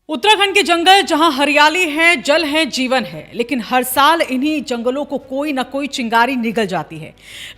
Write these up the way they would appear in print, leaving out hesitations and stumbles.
उत्तराखंड के जंगल जहां हरियाली है, जल है, जीवन है, लेकिन हर साल इन्हीं जंगलों को कोई न कोई चिंगारी निगल जाती है।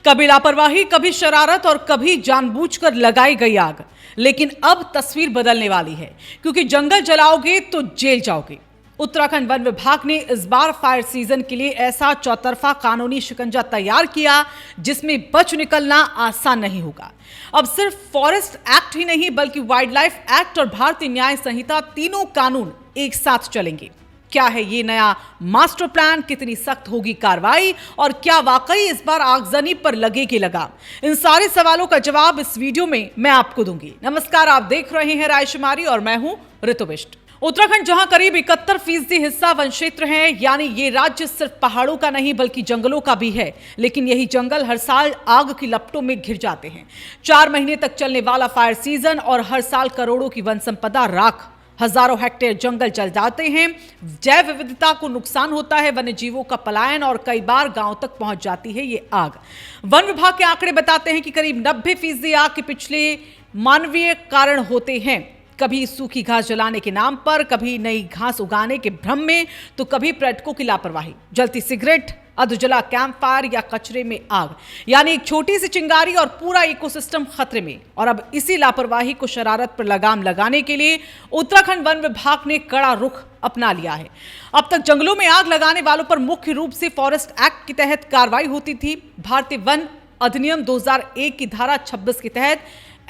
कभी लापरवाही, कभी शरारत और कभी जानबूझकर लगाई गई आग। लेकिन अब तस्वीर बदलने वाली है, क्योंकि जंगल जलाओगे तो जेल जाओगे। उत्तराखंड वन विभाग ने इस बार फायर सीजन के लिए ऐसा चौतरफा कानूनी शिकंजा तैयार किया जिसमें बच निकलना आसान नहीं होगा। अब सिर्फ फॉरेस्ट एक्ट ही नहीं बल्कि वाइल्ड लाइफ एक्ट और भारतीय न्याय संहिता, तीनों कानून एक साथ चलेंगे। क्या है ये नया मास्टर प्लान, कितनी सख्त होगी कार्रवाई और क्या वाकई इस बार आगजनी पर लगेगी लगाम? इन सारे सवालों का जवाब इस वीडियो में मैं आपको दूंगी। नमस्कार, आप देख रहे हैं रायशुमारी और मैं हूं ऋतु बिष्ट। उत्तराखंड जहां करीब 71% हिस्सा वन क्षेत्र है, यानी ये राज्य सिर्फ पहाड़ों का नहीं बल्कि जंगलों का भी है। लेकिन यही जंगल हर साल आग की लपटों में घिर जाते हैं। 4 महीने तक चलने वाला फायर सीजन और हर साल करोड़ों की वन संपदा राख, हजारों हेक्टेयर जंगल जल जाते हैं, जैव विविधता को नुकसान होता है, वन्य जीवों का पलायन और कई बार गांव तक पहुंच जाती है ये आग। वन विभाग के आंकड़े बताते हैं कि करीब 90% आग के पिछले मानवीय कारण होते हैं। कभी सूखी घास जलाने के नाम पर, कभी नई घास उगाने के भ्रम में, तो कभी पर्यटकों की लापरवाही, जलती सिगरेट, अधजला कैंप फायर या कचरे में आग, यानी एक छोटी सी चिंगारी और पूरा इकोसिस्टम खतरे में। और अब इसी लापरवाही को शरारत पर लगाम लगाने के लिए उत्तराखंड वन विभाग ने कड़ा रुख अपना लिया है। अब तक जंगलों में आग लगाने वालों पर मुख्य रूप से फॉरेस्ट एक्ट के तहत कार्रवाई होती थी। भारतीय वन अधिनियम 2001 की धारा 26 के तहत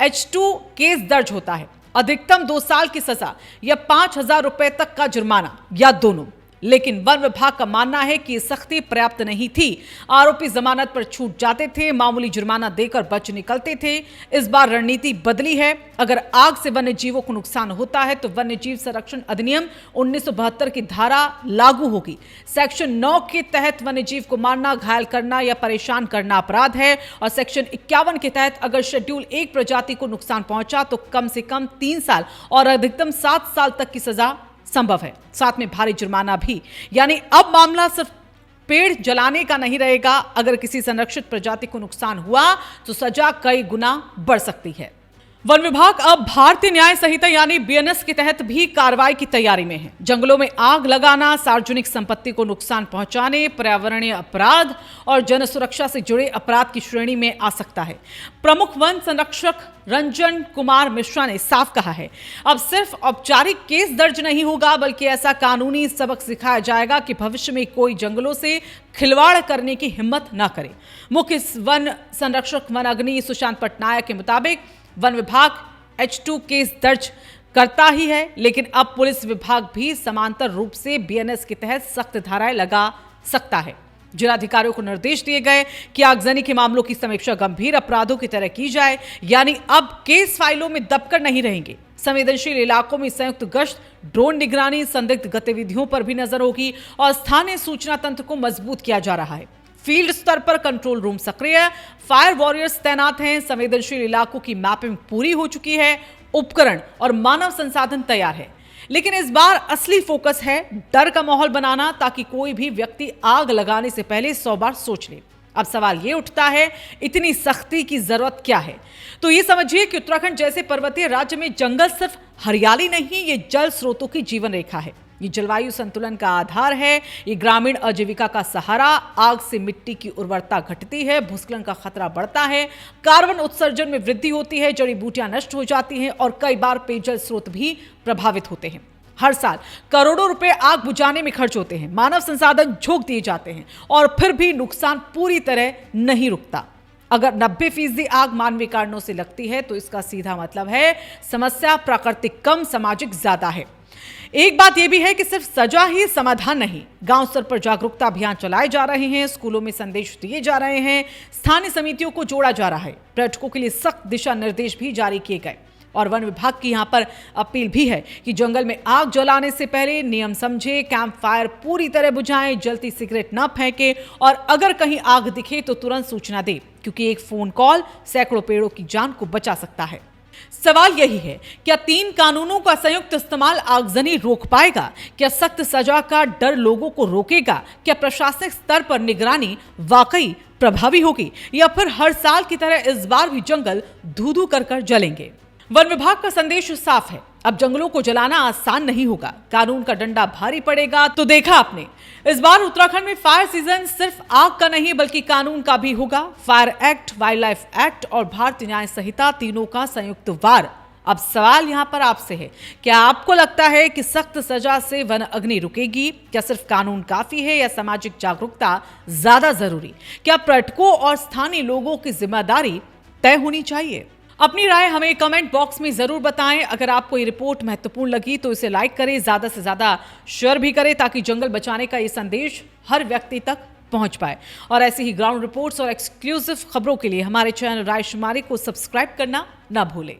H2 केस दर्ज होता है। अधिकतम 2 साल की सजा या 5,000 रुपए तक का जुर्माना या दोनों। लेकिन वन विभाग का मानना है कि सख्ती पर्याप्त नहीं थी। आरोपी जमानत पर छूट जाते थे, मामूली जुर्माना देकर बच निकलते थे। इस बार रणनीति बदली है। अगर आग से वन्य जीवों को नुकसान होता है तो वन्य जीव संरक्षण अधिनियम 1972 की धारा लागू होगी। सेक्शन 9 के तहत वन्य जीव को मारना, घायल करना या परेशान करना अपराध है। और सेक्शन 51 के तहत अगर शेड्यूल 1 प्रजाति को नुकसान पहुंचा तो कम से कम 3 साल और अधिकतम 7 साल तक की सजा संभव है, साथ में भारी जुर्माना भी। यानी अब मामला सिर्फ पेड़ जलाने का नहीं रहेगा। अगर किसी संरक्षित प्रजाति को नुकसान हुआ तो सजा कई गुना बढ़ सकती है। वन विभाग अब भारतीय न्याय संहिता यानी BNS के तहत भी कार्रवाई की तैयारी में है। जंगलों में आग लगाना, सार्वजनिक संपत्ति को नुकसान पहुंचाने, पर्यावरणीय अपराध और जन सुरक्षा से जुड़े अपराध की श्रेणी में आ सकता है। प्रमुख वन संरक्षक रंजन कुमार मिश्रा ने साफ कहा है, अब सिर्फ औपचारिक केस दर्ज नहीं होगा बल्कि ऐसा कानूनी सबक सिखाया जाएगा कि भविष्य में कोई जंगलों से खिलवाड़ करने की हिम्मत न करे। मुख्य वन संरक्षक वन अग्नि सुशांत पटनायक के मुताबिक वन विभाग H2 केस दर्ज करता ही है, लेकिन अब पुलिस विभाग भी समांतर रूप से BNS के तहत सख्त धाराएं लगा सकता है। जिलाधिकारियों को निर्देश दिए गए कि आगजनी के मामलों की समीक्षा गंभीर अपराधों की तरह की जाए, यानी अब केस फाइलों में दबकर नहीं रहेंगे। संवेदनशील इलाकों में संयुक्त गश्त, ड्रोन निगरानी, संदिग्ध गतिविधियों पर भी नजर होगी और स्थानीय सूचना तंत्र को मजबूत किया जा रहा है। फील्ड स्तर पर कंट्रोल रूम सक्रिय है, फायर वॉरियर्स तैनात हैं, संवेदनशील इलाकों की मैपिंग पूरी हो चुकी है, उपकरण और मानव संसाधन तैयार है। लेकिन इस बार असली फोकस है डर का माहौल बनाना, ताकि कोई भी व्यक्ति आग लगाने से पहले 100 बार सोच ले। अब सवाल ये उठता है, इतनी सख्ती की जरूरत क्या है? तो ये समझिए कि उत्तराखंड जैसे पर्वतीय राज्य में जंगल सिर्फ हरियाली नहीं, ये जल स्रोतों की जीवन रेखा है। ये जलवायु संतुलन का आधार है, ये ग्रामीण आजीविका का सहारा। आग से मिट्टी की उर्वरता घटती है, भूस्खलन का खतरा बढ़ता है, कार्बन उत्सर्जन में वृद्धि होती है, जड़ी बूटियां नष्ट हो जाती हैं और कई बार पेयजल स्रोत भी प्रभावित होते हैं। हर साल करोड़ों रुपए आग बुझाने में खर्च होते हैं, मानव संसाधन झोंक दिए जाते हैं और फिर भी नुकसान पूरी तरह नहीं रुकता। अगर 90% आग मानवीय कारणों से लगती है तो इसका सीधा मतलब है समस्या प्राकृतिक कम, सामाजिक ज्यादा है। एक बात यह भी है कि सिर्फ सजा ही समाधान नहीं। गांव स्तर पर जागरूकता अभियान चलाए जा रहे हैं, स्कूलों में संदेश दिए जा रहे हैं, स्थानीय समितियों को जोड़ा जा रहा है, पर्यटकों के लिए सख्त दिशा निर्देश भी जारी किए गए। और वन विभाग की यहां पर अपील भी है कि जंगल में आग जलाने से पहले नियम समझे, कैंप फायर पूरी तरह बुझाएं, जलती सिगरेट न फेंके और अगर कहीं आग दिखे तो तुरंत सूचना दे, क्योंकि एक फोन कॉल सैकड़ों पेड़ों की जान को बचा सकता है। सवाल यही है, क्या 3 कानूनों का संयुक्त इस्तेमाल आगजनी रोक पाएगा? क्या सख्त सजा का डर लोगों को रोकेगा? क्या प्रशासनिक स्तर पर निगरानी वाकई प्रभावी होगी या फिर हर साल की तरह इस बार भी जंगल धू धू कर जलेंगे? वन विभाग का संदेश साफ है, अब जंगलों को जलाना आसान नहीं होगा, कानून का डंडा भारी पड़ेगा। तो देखा आपने, इस बार उत्तराखंड में फायर सीजन सिर्फ आग का नहीं बल्कि कानून का भी होगा। Fire act, wild life act और भारतीय न्याय संहिता तीनों का संयुक्त वार। अब सवाल यहां पर आपसे है, क्या आपको लगता है कि सख्त सजा से वन अग्नि रुकेगी? क्या सिर्फ कानून काफी है या सामाजिक जागरूकता ज्यादा जरूरी? क्या पर्यटकों और स्थानीय लोगों की जिम्मेदारी तय होनी चाहिए? अपनी राय हमें कमेंट बॉक्स में जरूर बताएं। अगर आपको ये रिपोर्ट महत्वपूर्ण लगी तो इसे लाइक करें, ज्यादा से ज्यादा शेयर भी करें ताकि जंगल बचाने का ये संदेश हर व्यक्ति तक पहुंच पाए। और ऐसी ही ग्राउंड रिपोर्ट्स और एक्सक्लूसिव खबरों के लिए हमारे चैनल रायशुमारी को सब्सक्राइब करना ना भूलें।